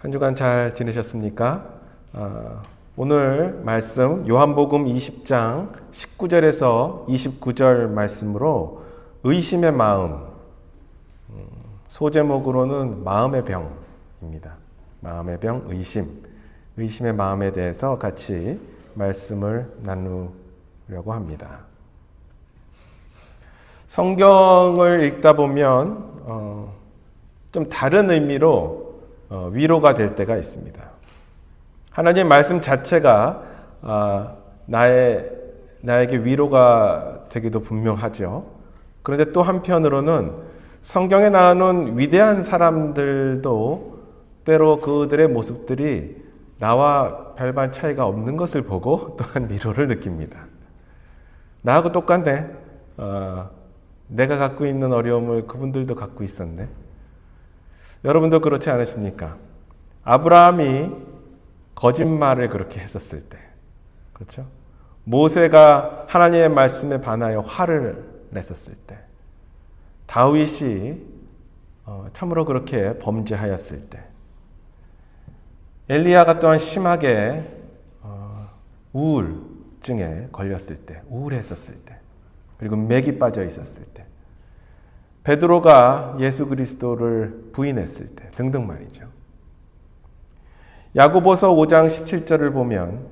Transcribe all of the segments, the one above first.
한 주간 잘 지내셨습니까? 오늘 말씀 요한복음 20장 19절에서 29절 말씀으로 의심의 마음, 소제목으로는 마음의 병입니다. 마음의 병, 의심의 마음에 대해서 같이 말씀을 나누려고 합니다. 성경을 읽다 보면 좀 다른 의미로 위로가 될 때가 있습니다. 하나님의 말씀 자체가 나에게 위로가 되기도 분명하죠. 그런데 또 한편으로는 성경에 나오는 위대한 사람들도 때로 그들의 모습들이 나와 별반 차이가 없는 것을 보고 또한 위로를 느낍니다. 나하고 똑같네. 내가 갖고 있는 어려움을 그분들도 갖고 있었네. 여러분도 그렇지 않으십니까? 아브라함이 거짓말을 그렇게 했었을 때, 그렇죠? 모세가 하나님의 말씀에 반하여 화를 냈었을 때, 다윗이 참으로 그렇게 범죄하였을 때, 엘리야가 또한 심하게 우울증에 걸렸을 때, 우울했었을 때, 그리고 맥이 빠져 있었을 때, 베드로가 예수 그리스도를 부인했을 때 등등 말이죠. 야고보서 5장 17절을 보면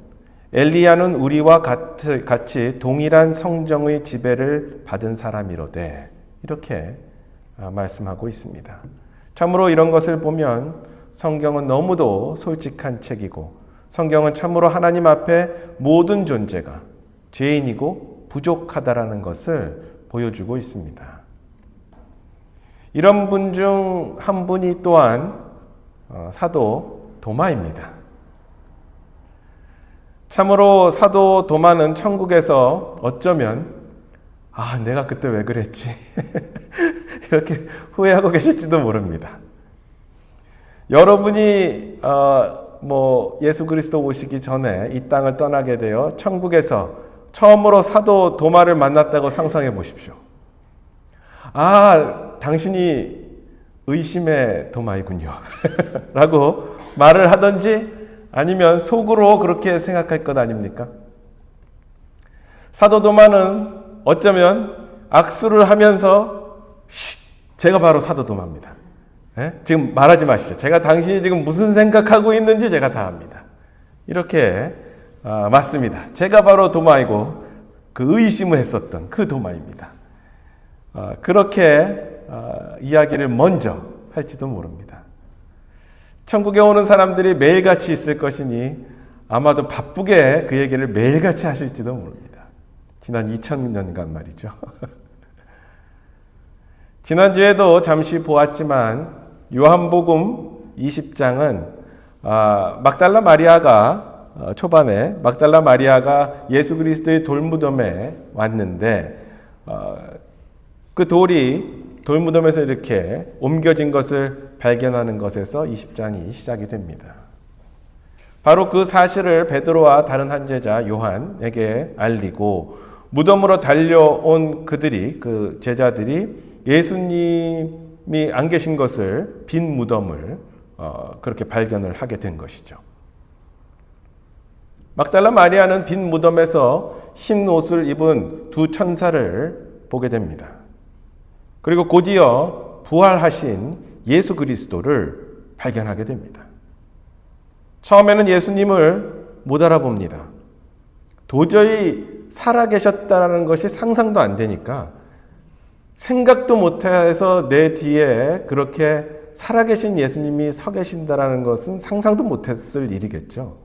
엘리야는 우리와 같이 동일한 성정의 지배를 받은 사람이로되 이렇게 말씀하고 있습니다. 참으로 이런 것을 보면 성경은 너무도 솔직한 책이고 성경은 참으로 하나님 앞에 모든 존재가 죄인이고 부족하다라는 것을 보여주고 있습니다. 이런 분 중 한 분이 또한 사도 도마입니다. 참으로 사도 도마는 천국에서 어쩌면 내가 그때 왜 그랬지 이렇게 후회하고 계실지도 모릅니다. 여러분이 예수 그리스도 오시기 전에 이 땅을 떠나게 되어 천국에서 처음으로 사도 도마를 만났다고 상상해 보십시오. 당신이 의심의 도마이군요. 라고 말을 하든지 아니면 속으로 그렇게 생각할 것 아닙니까? 사도 도마는 어쩌면 악수를 하면서 제가 바로 사도 도마입니다. 지금 말하지 마십시오. 제가 당신이 지금 무슨 생각하고 있는지 제가 다 압니다. 이렇게 맞습니다. 제가 바로 도마이고 그 의심을 했었던 그 도마입니다. 그렇게 이야기를 먼저 할지도 모릅니다. 천국에 오는 사람들이 매일같이 있을 것이니 아마도 바쁘게 그 얘기를 매일같이 하실지도 모릅니다. 지난 2000년간 말이죠. 지난주에도 잠시 보았지만 요한복음 20장은 막달라 마리아가 초반에 막달라 마리아가 예수 그리스도의 돌무덤에 왔는데 그 돌이 돌무덤에서 이렇게 옮겨진 것을 발견하는 것에서 20장이 시작이 됩니다. 바로 그 사실을 베드로와 다른 한 제자 요한에게 알리고 무덤으로 달려온 그 제자들이 예수님이 안 계신 것을 빈 무덤을 그렇게 발견을 하게 된 것이죠. 막달라 마리아는 빈 무덤에서 흰 옷을 입은 두 천사를 보게 됩니다. 그리고 곧이어 부활하신 예수 그리스도를 발견하게 됩니다. 처음에는 예수님을 못 알아봅니다. 도저히 살아계셨다는 것이 상상도 안 되니까 생각도 못해서 내 뒤에 그렇게 살아계신 예수님이 서 계신다는 것은 상상도 못했을 일이겠죠.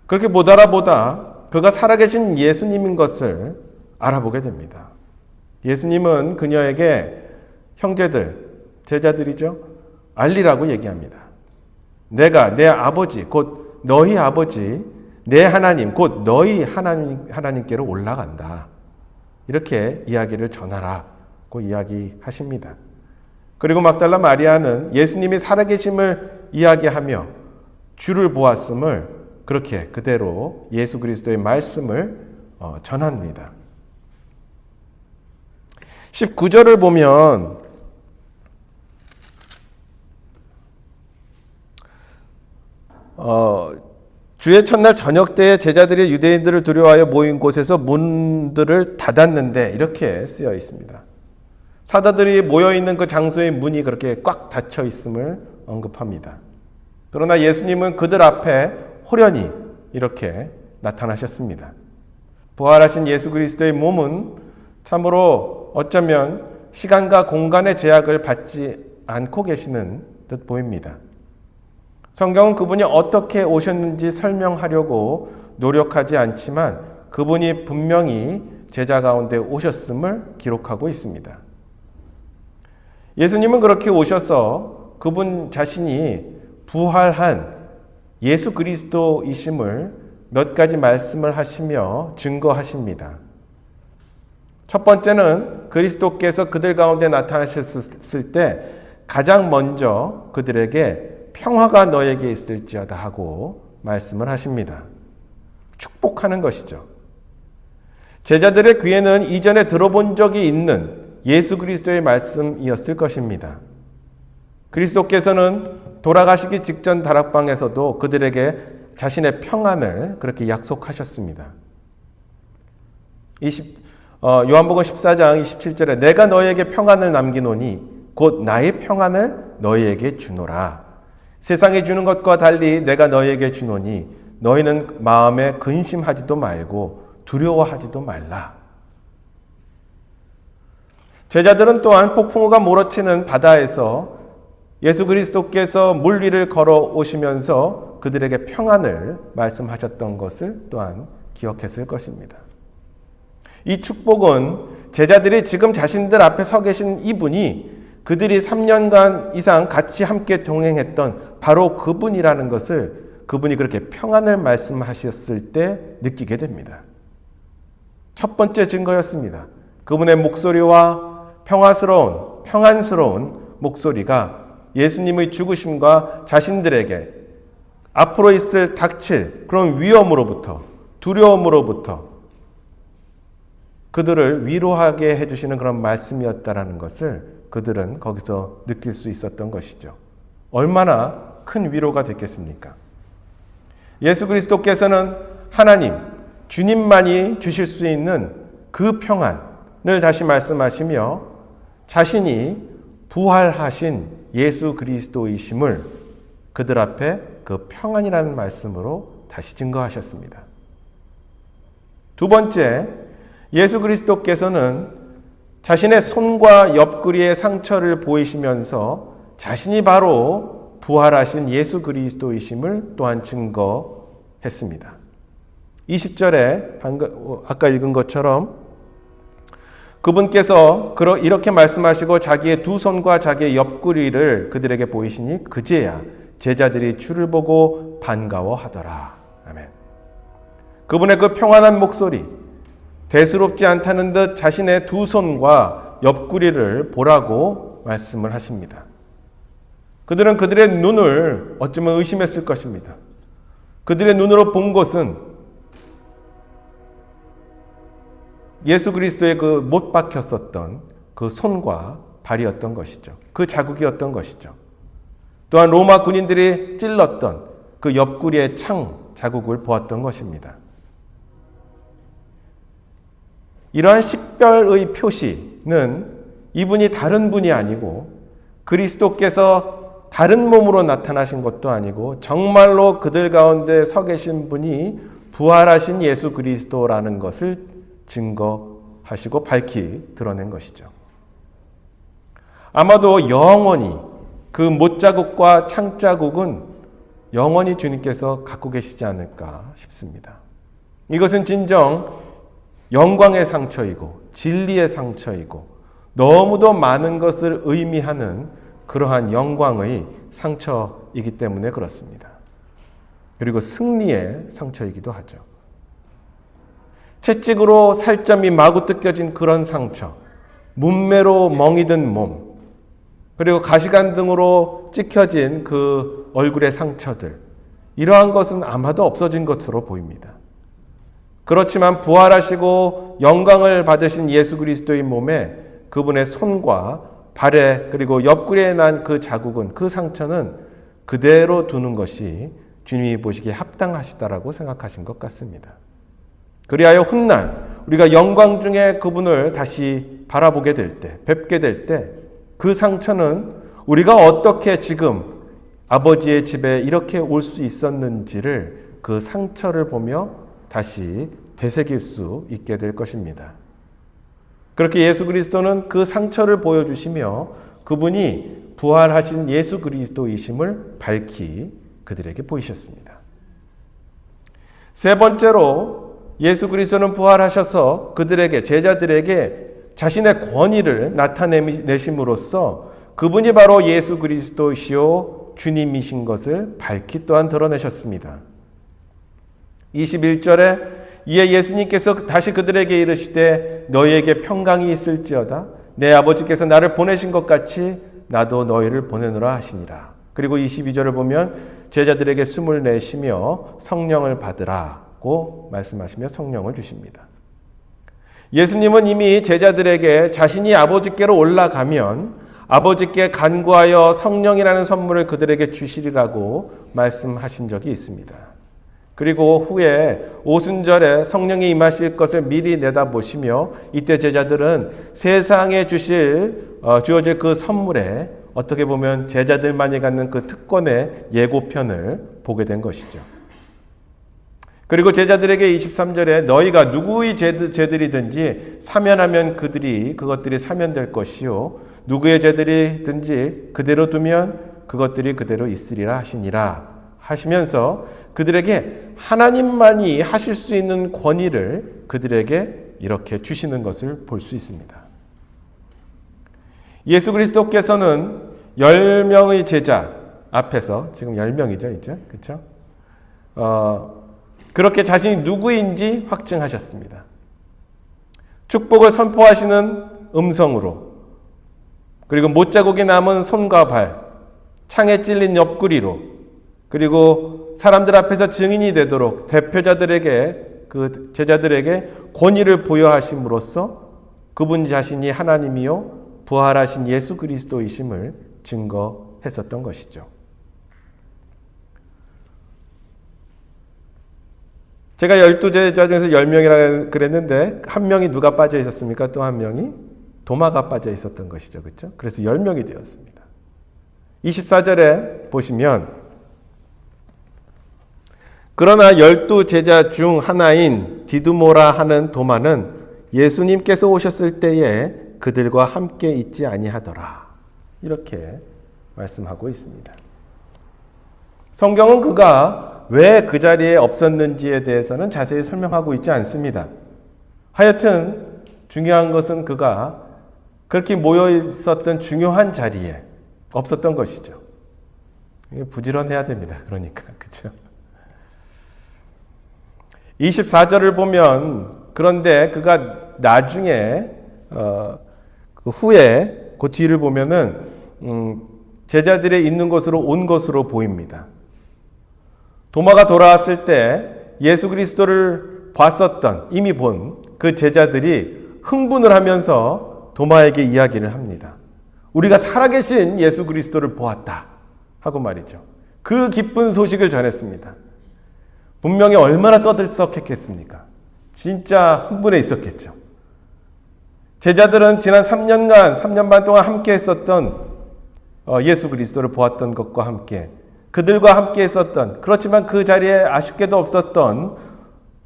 그렇게 못 알아보다 그가 살아계신 예수님인 것을 알아보게 됩니다. 예수님은 그녀에게 형제들, 제자들이죠. 알리라고 얘기합니다. 내가 내 아버지, 곧 너희 아버지, 내 하나님, 곧 너희 하나님께로 올라간다. 이렇게 이야기를 전하라고 이야기하십니다. 그리고 막달라 마리아는 예수님이 살아계심을 이야기하며 주를 보았음을 그렇게 그대로 예수 그리스도의 말씀을 전합니다. 19절을 보면 주의 첫날 저녁 때에 제자들이 유대인들을 두려워하여 모인 곳에서 문들을 닫았는데 이렇게 쓰여 있습니다. 사도들이 모여있는 그 장소의 문이 그렇게 꽉 닫혀 있음을 언급합니다. 그러나 예수님은 그들 앞에 호련히 이렇게 나타나셨습니다. 부활하신 예수 그리스도의 몸은 참으로 어쩌면 시간과 공간의 제약을 받지 않고 계시는 듯 보입니다. 성경은 그분이 어떻게 오셨는지 설명하려고 노력하지 않지만 그분이 분명히 제자 가운데 오셨음을 기록하고 있습니다. 예수님은 그렇게 오셔서 그분 자신이 부활한 예수 그리스도이심을 몇 가지 말씀을 하시며 증거하십니다. 첫 번째는 그리스도께서 그들 가운데 나타나셨을 때 가장 먼저 그들에게 평화가 너에게 있을지어다 하고 말씀을 하십니다. 축복하는 것이죠. 제자들의 귀에는 이전에 들어본 적이 있는 예수 그리스도의 말씀이었을 것입니다. 그리스도께서는 돌아가시기 직전 다락방에서도 그들에게 자신의 평안을 그렇게 약속하셨습니다. 요한복음 14장 27절에 내가 너희에게 평안을 남기노니 곧 나의 평안을 너희에게 주노라. 세상에 주는 것과 달리 내가 너희에게 주노니 너희는 마음에 근심하지도 말고 두려워하지도 말라. 제자들은 또한 폭풍우가 몰아치는 바다에서 예수 그리스도께서 물 위를 걸어오시면서 그들에게 평안을 말씀하셨던 것을 또한 기억했을 것입니다. 이 축복은 제자들이 지금 자신들 앞에 서 계신 이분이 그들이 3년간 이상 같이 함께 동행했던 바로 그분이라는 것을 그분이 그렇게 평안을 말씀하셨을 때 느끼게 됩니다. 첫 번째 증거였습니다. 그분의 목소리와 평안스러운 목소리가 예수님의 죽으심과 자신들에게 앞으로 닥칠 그런 위험으로부터 두려움으로부터 그들을 위로하게 해주시는 그런 말씀이었다라는 것을 그들은 거기서 느낄 수 있었던 것이죠. 얼마나 큰 위로가 됐겠습니까? 예수 그리스도께서는 하나님, 주님만이 주실 수 있는 그 평안을 다시 말씀하시며 자신이 부활하신 예수 그리스도이심을 그들 앞에 그 평안이라는 말씀으로 다시 증거하셨습니다. 두 번째, 예수 그리스도께서는 자신의 손과 옆구리의 상처를 보이시면서 자신이 바로 부활하신 예수 그리스도이심을 또한 증거했습니다. 20절에 아까 읽은 것처럼 그분께서 이렇게 말씀하시고 자기의 두 손과 자기의 옆구리를 그들에게 보이시니 그제야 제자들이 주를 보고 반가워하더라. 아멘. 그분의 그 평안한 목소리, 대수롭지 않다는 듯 자신의 두 손과 옆구리를 보라고 말씀을 하십니다. 그들은 그들의 눈을 어쩌면 의심했을 것입니다. 그들의 눈으로 본 것은 예수 그리스도의 그 못 박혔었던 그 손과 발이었던 것이죠. 그 자국이었던 것이죠. 또한 로마 군인들이 찔렀던 그 옆구리의 창 자국을 보았던 것입니다. 이러한 식별의 표시는 이분이 다른 분이 아니고 그리스도께서 다른 몸으로 나타나신 것도 아니고 정말로 그들 가운데 서 계신 분이 부활하신 예수 그리스도라는 것을 증거하시고 밝히 드러낸 것이죠. 아마도 영원히 그 못자국과 창자국은 영원히 주님께서 갖고 계시지 않을까 싶습니다. 이것은 진정 영광의 상처이고 진리의 상처이고 너무도 많은 것을 의미하는 그러한 영광의 상처이기 때문에 그렇습니다. 그리고 승리의 상처이기도 하죠. 채찍으로 살점이 마구 뜯겨진 그런 상처, 문매로 멍이 든 몸, 그리고 가시관 등으로 찍혀진 그 얼굴의 상처들, 이러한 것은 아마도 없어진 것으로 보입니다. 그렇지만 부활하시고 영광을 받으신 예수 그리스도의 몸에 그분의 손과 발에 그리고 옆구리에 난 그 자국은, 그 상처는 그대로 두는 것이 주님이 보시기에 합당하시다라고 생각하신 것 같습니다. 그리하여 훗날 우리가 영광 중에 그분을 다시 바라보게 될 때, 뵙게 될 때 그 상처는 우리가 어떻게 지금 아버지의 집에 이렇게 올 수 있었는지를 그 상처를 보며 다시 되새길 수 있게 될 것입니다. 그렇게 예수 그리스도는 그 상처를 보여주시며 그분이 부활하신 예수 그리스도이심을 밝히 그들에게 보이셨습니다. 세 번째로 예수 그리스도는 부활하셔서 그들에게, 제자들에게 자신의 권위를 나타내심으로써 그분이 바로 예수 그리스도시요 주님이신 것을 밝히 또한 드러내셨습니다. 21절에 이에 예수님께서 다시 그들에게 이르시되 너희에게 평강이 있을지어다. 내 아버지께서 나를 보내신 것 같이 나도 너희를 보내노라 하시니라. 그리고 22절을 보면 제자들에게 숨을 내쉬며 성령을 받으라고 말씀하시며 성령을 주십니다. 예수님은 이미 제자들에게 자신이 아버지께로 올라가면 아버지께 간구하여 성령이라는 선물을 그들에게 주시리라고 말씀하신 적이 있습니다. 그리고 후에 오순절에 성령이 임하실 것을 미리 내다보시며 이때 제자들은 세상에 주어질 그 선물에 어떻게 보면 제자들만이 갖는 그 특권의 예고편을 보게 된 것이죠. 그리고 제자들에게 23절에 너희가 누구의 죄들이든지 사면하면 그것들이 사면될 것이요 누구의 죄들이든지 그대로 두면 그것들이 그대로 있으리라 하시니라 하시면서 그들에게 하나님만이 하실 수 있는 권위를 그들에게 이렇게 주시는 것을 볼 수 있습니다. 예수 그리스도께서는 10명의 제자 앞에서 지금 10명이죠, 이제. 그렇죠? 그렇게 자신이 누구인지 확증하셨습니다. 축복을 선포하시는 음성으로, 그리고 못자국이 남은 손과 발, 창에 찔린 옆구리로, 그리고 사람들 앞에서 증인이 되도록 대표자들에게, 그 제자들에게 권위를 부여하심으로써 그분 자신이 하나님이요 부활하신 예수 그리스도이심을 증거했었던 것이죠. 제가 12제자 중에서 10명이라고 그랬는데 한 명이 누가 빠져 있었습니까? 또 한 명이 도마가 빠져 있었던 것이죠. 그렇죠? 그래서 10명이 되었습니다. 24절에 보시면 그러나 12제자 중 하나인 디두모라 하는 도마는 예수님께서 오셨을 때에 그들과 함께 있지 아니하더라. 이렇게 말씀하고 있습니다. 성경은 그가 왜 그 자리에 없었는지에 대해서는 자세히 설명하고 있지 않습니다. 하여튼 중요한 것은 그가 그렇게 모여 있었던 중요한 자리에 없었던 것이죠. 부지런해야 됩니다. 그러니까 그렇죠. 24절을 보면 그런데 그가 나중에 그 후에 그 뒤를 보면은 제자들이 있는 곳으로 온 것으로 보입니다. 도마가 돌아왔을 때 예수 그리스도를 봤었던, 이미 본 그 제자들이 흥분을 하면서 도마에게 이야기를 합니다. 우리가 살아계신 예수 그리스도를 보았다 하고 말이죠. 그 기쁜 소식을 전했습니다. 분명히 얼마나 떠들썩했겠습니까? 진짜 흥분해 있었겠죠. 제자들은 지난 3년 반 동안 함께 했었던 예수 그리스도를 보았던 것과 함께 그들과 함께 했었던, 그렇지만 그 자리에 아쉽게도 없었던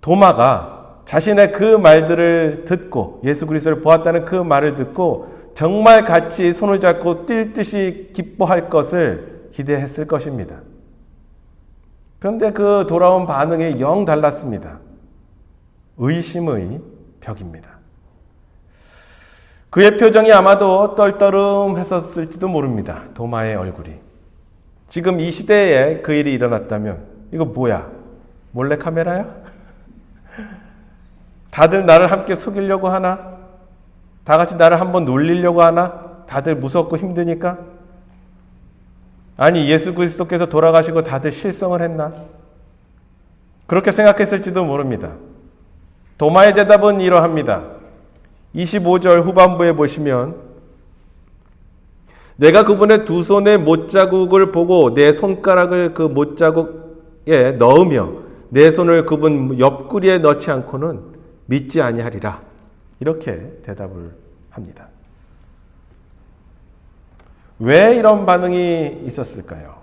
도마가 자신의 그 말들을 듣고, 예수 그리스도를 보았다는 그 말을 듣고 정말 같이 손을 잡고 뛸 듯이 기뻐할 것을 기대했을 것입니다. 그런데 그 돌아온 반응이 영 달랐습니다. 의심의 벽입니다. 그의 표정이 아마도 떨떠름했었을지도 모릅니다. 도마의 얼굴이. 지금 이 시대에 그 일이 일어났다면 이거 뭐야? 몰래카메라야? 다들 나를 함께 속이려고 하나? 다 같이 나를 한번 놀리려고 하나? 다들 무섭고 힘드니까? 아니, 예수 그리스도께서 돌아가시고 다들 실성을 했나? 그렇게 생각했을지도 모릅니다. 도마의 대답은 이러합니다. 25절 후반부에 보시면 내가 그분의 두 손의 못자국을 보고 내 손가락을 그 못자국 넣으며 내 손을 그분 옆구리에 넣지 않고는 믿지 아니하리라. 이렇게 대답을 합니다. 왜 이런 반응이 있었을까요?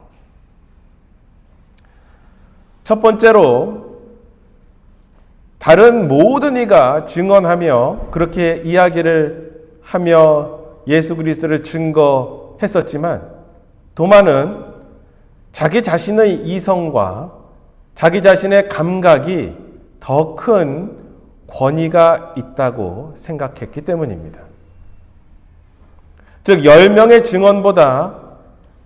첫 번째로 다른 모든 이가 증언하며 그렇게 이야기를 하며 예수 그리스도를 증거했었지만 도마는 자기 자신의 이성과 자기 자신의 감각이 더 큰 권위가 있다고 생각했기 때문입니다. 즉 10명의 증언보다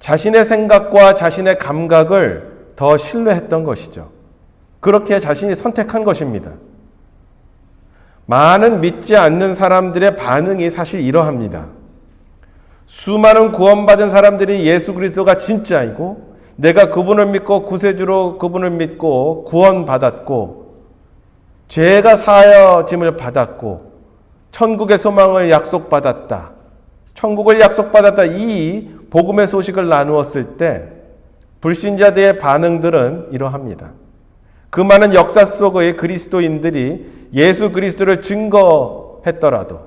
자신의 생각과 자신의 감각을 더 신뢰했던 것이죠. 그렇게 자신이 선택한 것입니다. 많은 믿지 않는 사람들의 반응이 사실 이러합니다. 수많은 구원받은 사람들이 예수 그리스도가 진짜이고 내가 그분을 믿고 구세주로 그분을 믿고 구원받았고 죄가 사하여짐을 받았고 천국의 소망을 약속받았다. 천국을 약속받았다. 이 복음의 소식을 나누었을 때 불신자들의 반응들은 이러합니다. 그 많은 역사 속의 그리스도인들이 예수 그리스도를 증거했더라도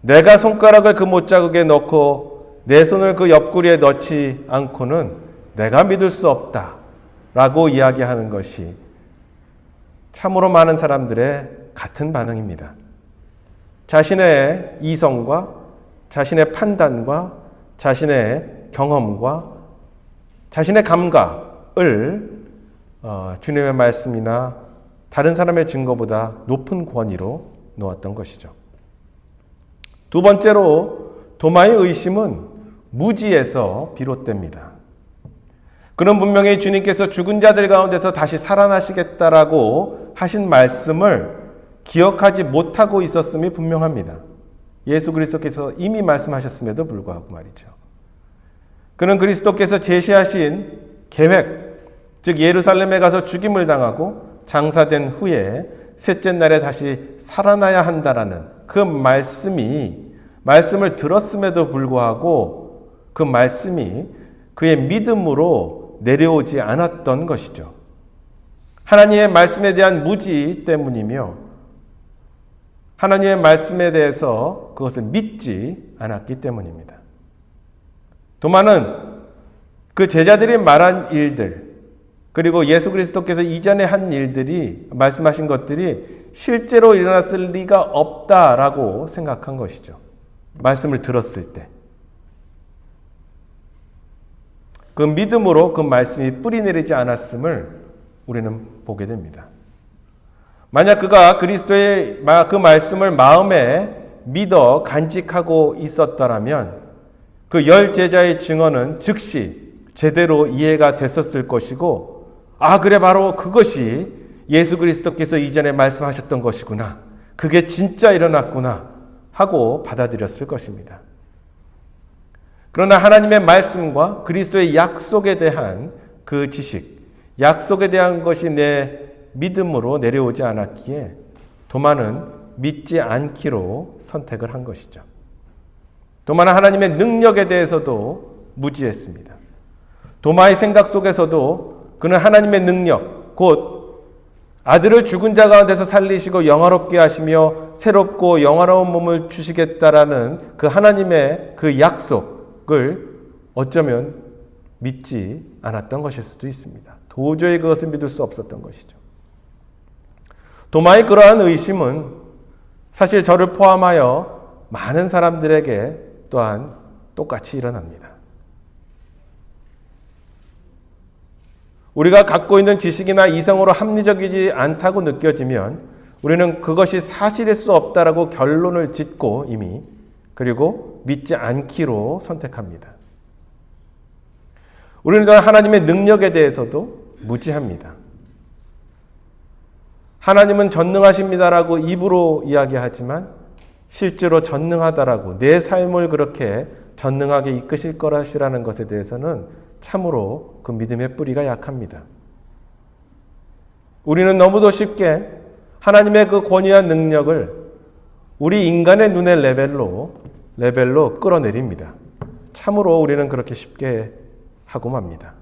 내가 손가락을 그 못자국에 넣고 내 손을 그 옆구리에 넣지 않고는 내가 믿을 수 없다 라고 이야기하는 것이 참으로 많은 사람들의 같은 반응입니다. 자신의 이성과 자신의 판단과 자신의 경험과 자신의 감각을 주님의 말씀이나 다른 사람의 증거보다 높은 권위로 놓았던 것이죠. 두 번째로 도마의 의심은 무지에서 비롯됩니다. 그는 분명히 주님께서 죽은 자들 가운데서 다시 살아나시겠다라고 하신 말씀을 기억하지 못하고 있었음이 분명합니다. 예수 그리스도께서 이미 말씀하셨음에도 불구하고 말이죠. 그는 그리스도께서 제시하신 계획, 즉 예루살렘에 가서 죽임을 당하고 장사된 후에 셋째 날에 다시 살아나야 한다라는 그 말씀을 들었음에도 불구하고 그 말씀이 그의 믿음으로 내려오지 않았던 것이죠. 하나님의 말씀에 대한 무지 때문이며 하나님의 말씀에 대해서 그것을 믿지 않았기 때문입니다. 도마는 그 제자들이 말한 일들 그리고 예수 그리스도께서 이전에 한 일들이 말씀하신 것들이 실제로 일어났을 리가 없다라고 생각한 것이죠. 말씀을 들었을 때. 그 믿음으로 그 말씀이 뿌리내리지 않았음을 우리는 보게 됩니다. 만약 그가 그리스도의 그 말씀을 마음에 믿어 간직하고 있었더라면 그 10제자의 증언은 즉시 제대로 이해가 됐었을 것이고 그래 바로 그것이 예수 그리스도께서 이전에 말씀하셨던 것이구나. 그게 진짜 일어났구나 하고 받아들였을 것입니다. 그러나 하나님의 말씀과 그리스도의 약속에 대한 그 지식, 약속에 대한 것이 내 믿음으로 내려오지 않았기에 도마는 믿지 않기로 선택을 한 것이죠. 도마는 하나님의 능력에 대해서도 무지했습니다. 도마의 생각 속에서도 그는 하나님의 능력, 곧 아들을 죽은 자 가운데서 살리시고 영화롭게 하시며 새롭고 영화로운 몸을 주시겠다라는 그 하나님의 그 약속을 어쩌면 믿지 않았던 것일 수도 있습니다. 도저히 그것을 믿을 수 없었던 것이죠. 도마의 그러한 의심은 사실 저를 포함하여 많은 사람들에게 또한 똑같이 일어납니다. 우리가 갖고 있는 지식이나 이성으로 합리적이지 않다고 느껴지면 우리는 그것이 사실일 수 없다라고 결론을 짓고 이미 그리고 믿지 않기로 선택합니다. 우리는 또한 하나님의 능력에 대해서도 무지합니다. 하나님은 전능하십니다라고 입으로 이야기하지만 실제로 전능하다라고 내 삶을 그렇게 전능하게 이끄실 거라시라는 것에 대해서는 참으로 그 믿음의 뿌리가 약합니다. 우리는 너무도 쉽게 하나님의 그 권위와 능력을 우리 인간의 눈의 레벨로 끌어내립니다. 참으로 우리는 그렇게 쉽게 하고 맙니다.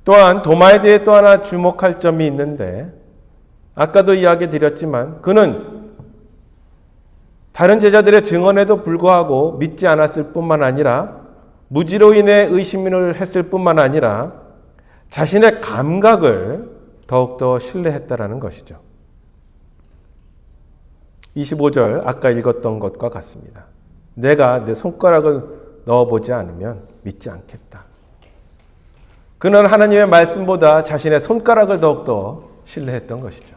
또한 도마에 대해 또 하나 주목할 점이 있는데, 아까도 이야기 드렸지만 그는 다른 제자들의 증언에도 불구하고 믿지 않았을 뿐만 아니라 무지로 인해 의심을 했을 뿐만 아니라 자신의 감각을 더욱더 신뢰했다라는 것이죠. 25절 아까 읽었던 것과 같습니다. 내가 내 손가락을 넣어보지 않으면 믿지 않겠다. 그는 하나님의 말씀보다 자신의 손가락을 더욱더 신뢰했던 것이죠.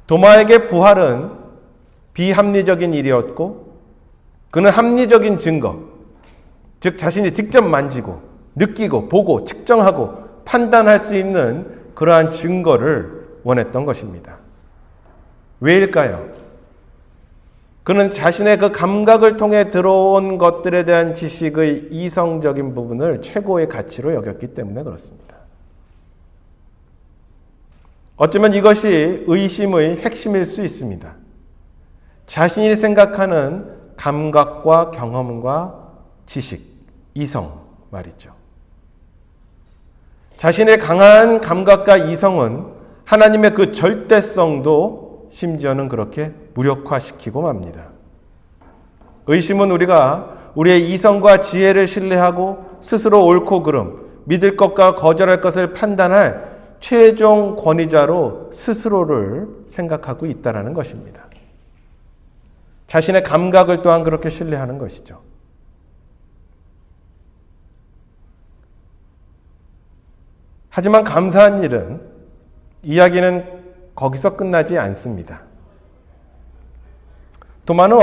도마에게 부활은 비합리적인 일이었고 그는 합리적인 증거, 즉 자신이 직접 만지고 느끼고 보고 측정하고 판단할 수 있는 그러한 증거를 원했던 것입니다. 왜일까요? 그는 자신의 그 감각을 통해 들어온 것들에 대한 지식의 이성적인 부분을 최고의 가치로 여겼기 때문에 그렇습니다. 어쩌면 이것이 의심의 핵심일 수 있습니다. 자신이 생각하는 감각과 경험과 지식, 이성 말이죠. 자신의 강한 감각과 이성은 하나님의 그 절대성도 심지어는 그렇게 무력화시키고 맙니다. 의심은 우리가 우리의 이성과 지혜를 신뢰하고 스스로 옳고 그름, 믿을 것과 거절할 것을 판단할 최종 권위자로 스스로를 생각하고 있다는 것입니다. 자신의 감각을 또한 그렇게 신뢰하는 것이죠. 하지만 감사한 일은 이야기는 거기서 끝나지 않습니다. 도마는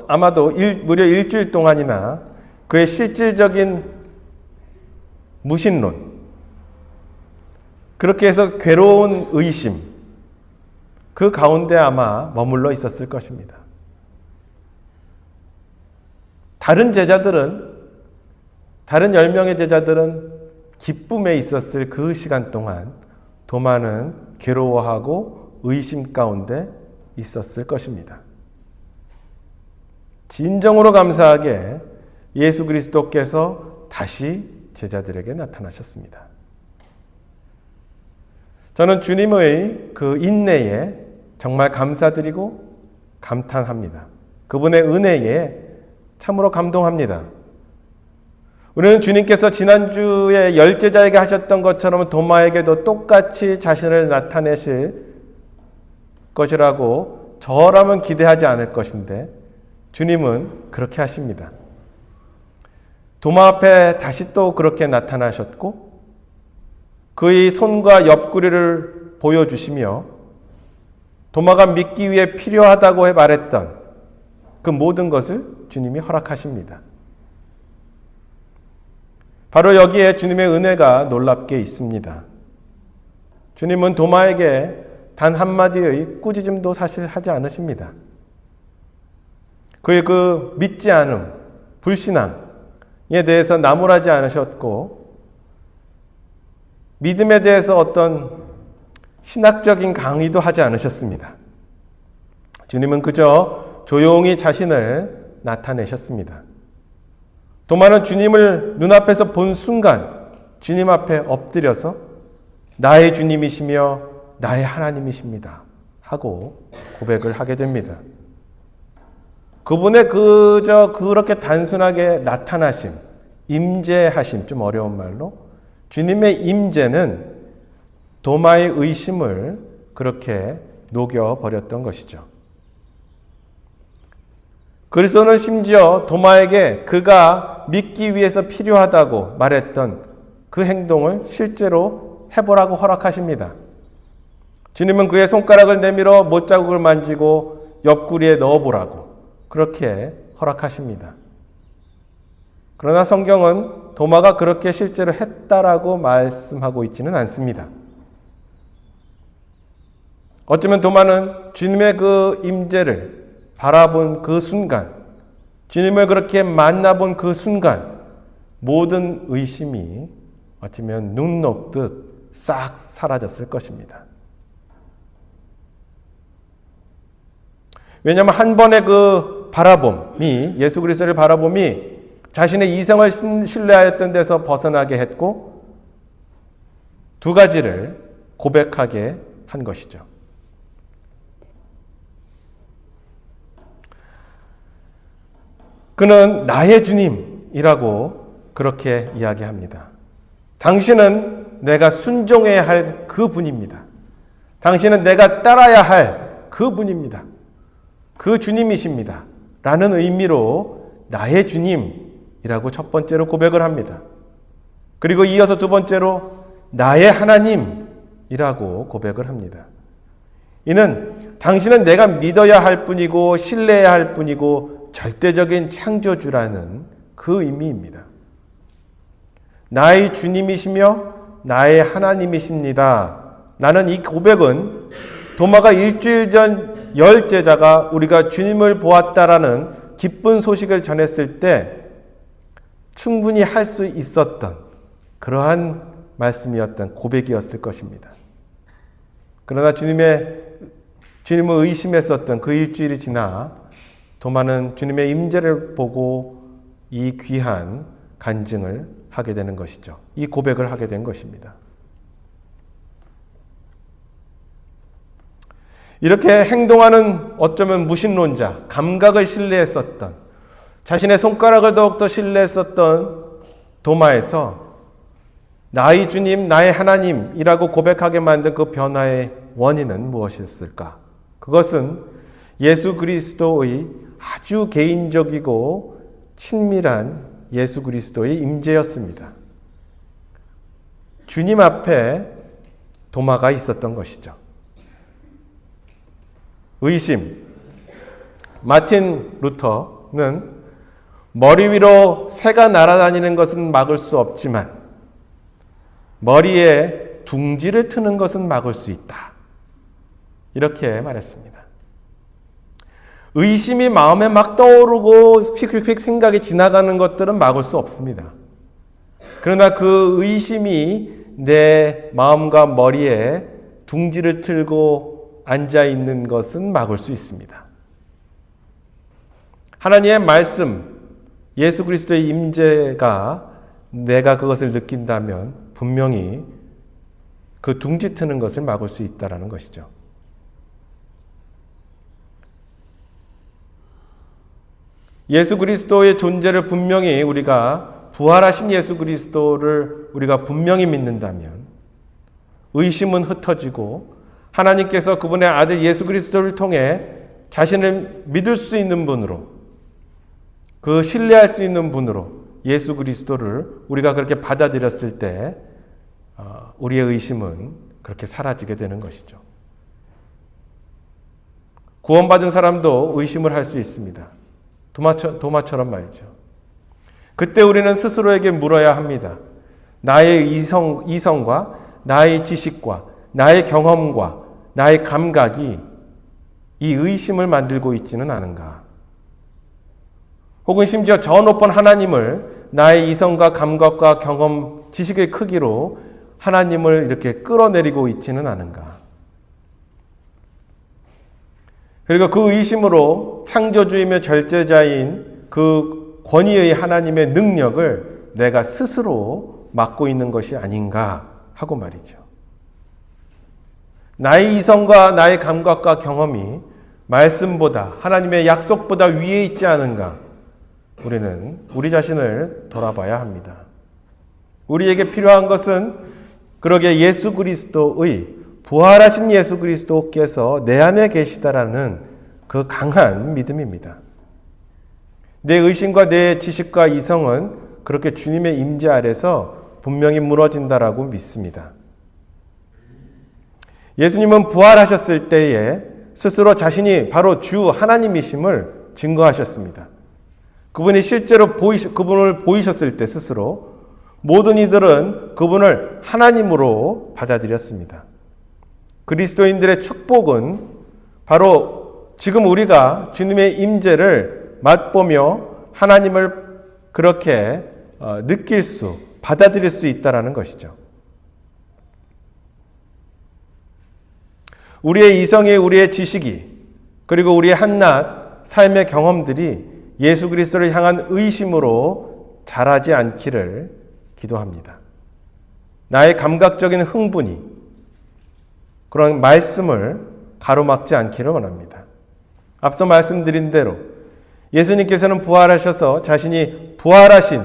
아마도 무려 일주일 동안이나 그의 실질적인 무신론, 그렇게 해서 괴로운 의심, 그 가운데 아마 머물러 있었을 것입니다. 다른 10명의 제자들은 기쁨에 있었을 그 시간 동안 도마는 괴로워하고 의심 가운데 있었을 것입니다. 진정으로 감사하게 예수 그리스도께서 다시 제자들에게 나타나셨습니다. 저는 주님의 그 인내에 정말 감사드리고 감탄합니다. 그분의 은혜에 참으로 감동합니다. 우리는 주님께서 지난주에 열제자에게 하셨던 것처럼 도마에게도 똑같이 자신을 나타내실 것이라고 저라면 기대하지 않을 것인데 주님은 그렇게 하십니다. 도마 앞에 다시 또 그렇게 나타나셨고 그의 손과 옆구리를 보여주시며 도마가 믿기 위해 필요하다고 말했던 그 모든 것을 주님이 허락하십니다. 바로 여기에 주님의 은혜가 놀랍게 있습니다. 주님은 도마에게 단 한마디의 꾸짖음도 사실 하지 않으십니다. 그의 그 믿지 않음, 불신앙에 대해서 나무라지 않으셨고 믿음에 대해서 어떤 신학적인 강의도 하지 않으셨습니다. 주님은 그저 조용히 자신을 나타내셨습니다. 도마는 주님을 눈앞에서 본 순간 주님 앞에 엎드려서 나의 주님이시며 나의 하나님이십니다 하고 고백을 하게 됩니다. 그분의 그렇게 단순하게 나타나심, 임재하심, 좀 어려운 말로 주님의 임재는 도마의 의심을 그렇게 녹여버렸던 것이죠. 그리스도는 심지어 도마에게 그가 믿기 위해서 필요하다고 말했던 그 행동을 실제로 해보라고 허락하십니다. 주님은 그의 손가락을 내밀어 못자국을 만지고 옆구리에 넣어보라고 그렇게 허락하십니다. 그러나 성경은 도마가 그렇게 실제로 했다라고 말씀하고 있지는 않습니다. 어쩌면 도마는 주님의 그 임재를 바라본 그 순간, 주님을 그렇게 만나본 그 순간 모든 의심이 어쩌면 눈 녹듯 싹 사라졌을 것입니다. 왜냐하면 한 번의 그 바라봄이, 예수 그리스도를 바라봄이 자신의 이성을 신뢰하였던 데서 벗어나게 했고 두 가지를 고백하게 한 것이죠. 그는 나의 주님이라고 그렇게 이야기합니다. 당신은 내가 순종해야 할 그 분입니다. 당신은 내가 따라야 할 그 분입니다. 그 주님이십니다. 라는 의미로 나의 주님이라고 첫 번째로 고백을 합니다. 그리고 이어서 두 번째로 나의 하나님이라고 고백을 합니다. 이는 당신은 내가 믿어야 할 분이고 신뢰해야 할 분이고 절대적인 창조주라는 그 의미입니다. 나의 주님이시며 나의 하나님이십니다. 나는 이 고백은 도마가 일주일 전 열 제자가 우리가 주님을 보았다라는 기쁜 소식을 전했을 때 충분히 할 수 있었던 그러한 말씀이었던 고백이었을 것입니다. 그러나 주님을 의심했었던 그 일주일이 지나 도마는 주님의 임재를 보고 이 귀한 간증을 하게 되는 것이죠. 이 고백을 하게 된 것입니다. 이렇게 행동하는 어쩌면 무신론자, 감각을 신뢰했었던, 자신의 손가락을 더욱더 신뢰했었던 도마에서 나의 주님, 나의 하나님이라고 고백하게 만든 그 변화의 원인은 무엇이었을까? 그것은 예수 그리스도의 아주 개인적이고 친밀한 예수 그리스도의 임재였습니다. 주님 앞에 도마가 있었던 것이죠. 의심. 마틴 루터는 머리 위로 새가 날아다니는 것은 막을 수 없지만 머리에 둥지를 트는 것은 막을 수 있다. 이렇게 말했습니다. 의심이 마음에 막 떠오르고 휙휙휙 생각이 지나가는 것들은 막을 수 없습니다. 그러나 그 의심이 내 마음과 머리에 둥지를 틀고 앉아있는 것은 막을 수 있습니다. 하나님의 말씀, 예수 그리스도의 임재가 내가 그것을 느낀다면 분명히 그 둥지 트는 것을 막을 수 있다는 것이죠. 예수 그리스도의 존재를 분명히 우리가 부활하신 예수 그리스도를 우리가 분명히 믿는다면 의심은 흩어지고 하나님께서 그분의 아들 예수 그리스도를 통해 자신을 믿을 수 있는 분으로, 그 신뢰할 수 있는 분으로 예수 그리스도를 우리가 그렇게 받아들였을 때 우리의 의심은 그렇게 사라지게 되는 것이죠. 구원받은 사람도 의심을 할 수 있습니다. 도마처럼 말이죠. 그때 우리는 스스로에게 물어야 합니다. 나의 이성과 나의 지식과 나의 경험과 나의 감각이 이 의심을 만들고 있지는 않은가? 혹은 심지어 저 높은 하나님을 나의 이성과 감각과 경험, 지식의 크기로 하나님을 이렇게 끌어내리고 있지는 않은가? 그리고 그 의심으로 창조주이며 절제자인 그 권위의 하나님의 능력을 내가 스스로 맡고 있는 것이 아닌가 하고 말이죠. 나의 이성과 나의 감각과 경험이 말씀보다, 하나님의 약속보다 위에 있지 않은가? 우리는 우리 자신을 돌아봐야 합니다. 우리에게 필요한 것은 그러게 예수 그리스도의, 부활하신 예수 그리스도께서 내 안에 계시다라는 그 강한 믿음입니다. 내 의심과 내 지식과 이성은 그렇게 주님의 임재 아래서 분명히 무너진다라고 믿습니다. 예수님은 부활하셨을 때에 스스로 자신이 바로 주 하나님이심을 증거하셨습니다. 그분이 실제로 그분을 보이셨을 때 스스로 모든 이들은 그분을 하나님으로 받아들였습니다. 그리스도인들의 축복은 바로 지금 우리가 주님의 임재를 맛보며 하나님을 그렇게 느낄 수, 받아들일 수 있다는 것이죠. 우리의 이성이, 우리의 지식이, 그리고 우리의 한낱 삶의 경험들이 예수 그리스도를 향한 의심으로 자라지 않기를 기도합니다. 나의 감각적인 흥분이 그런 말씀을 가로막지 않기를 원합니다. 앞서 말씀드린 대로 예수님께서는 부활하셔서 자신이 부활하신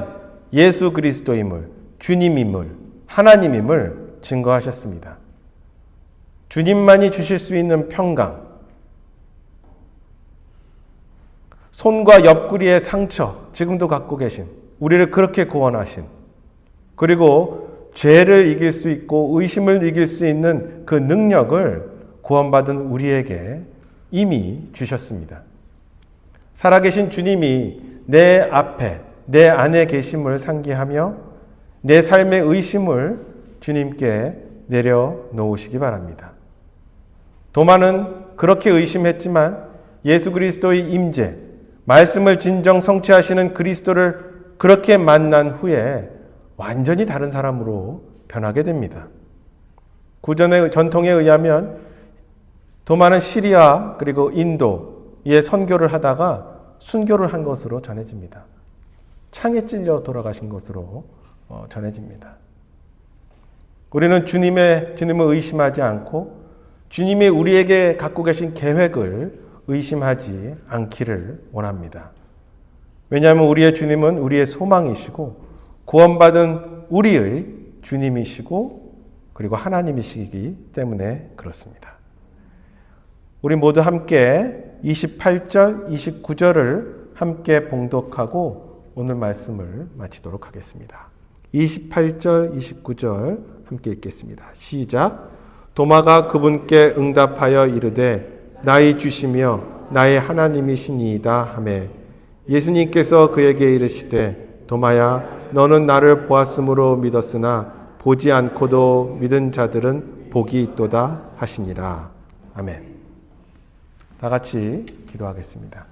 예수 그리스도임을, 주님임을, 하나님임을 증거하셨습니다. 주님만이 주실 수 있는 평강, 손과 옆구리의 상처 지금도 갖고 계신, 우리를 그렇게 구원하신, 그리고 죄를 이길 수 있고 의심을 이길 수 있는 그 능력을 구원받은 우리에게 이미 주셨습니다. 살아계신 주님이 내 앞에, 내 안에 계심을 상기하며 내 삶의 의심을 주님께 내려놓으시기 바랍니다. 도마는 그렇게 의심했지만 예수 그리스도의 임재, 말씀을 진정 성취하시는 그리스도를 그렇게 만난 후에 완전히 다른 사람으로 변하게 됩니다. 구전의 전통에 의하면 도마는 시리아 그리고 인도에 선교를 하다가 순교를 한 것으로 전해집니다. 창에 찔려 돌아가신 것으로 전해집니다. 우리는 주님을 의심하지 않고 주님이 우리에게 갖고 계신 계획을 의심하지 않기를 원합니다. 왜냐하면 우리의 주님은 우리의 소망이시고 구원받은 우리의 주님이시고 그리고 하나님이시기 때문에 그렇습니다. 우리 모두 함께 28절, 29절을 함께 봉독하고 오늘 말씀을 마치도록 하겠습니다. 28절, 29절 함께 읽겠습니다. 시작. 도마가 그분께 응답하여 이르되 나의 주시며 나의 하나님이시니이다 하매 예수님께서 그에게 이르시되 도마야 너는 나를 보았으므로 믿었으나 보지 않고도 믿은 자들은 복이 있도다 하시니라. 아멘. 다 같이 기도하겠습니다.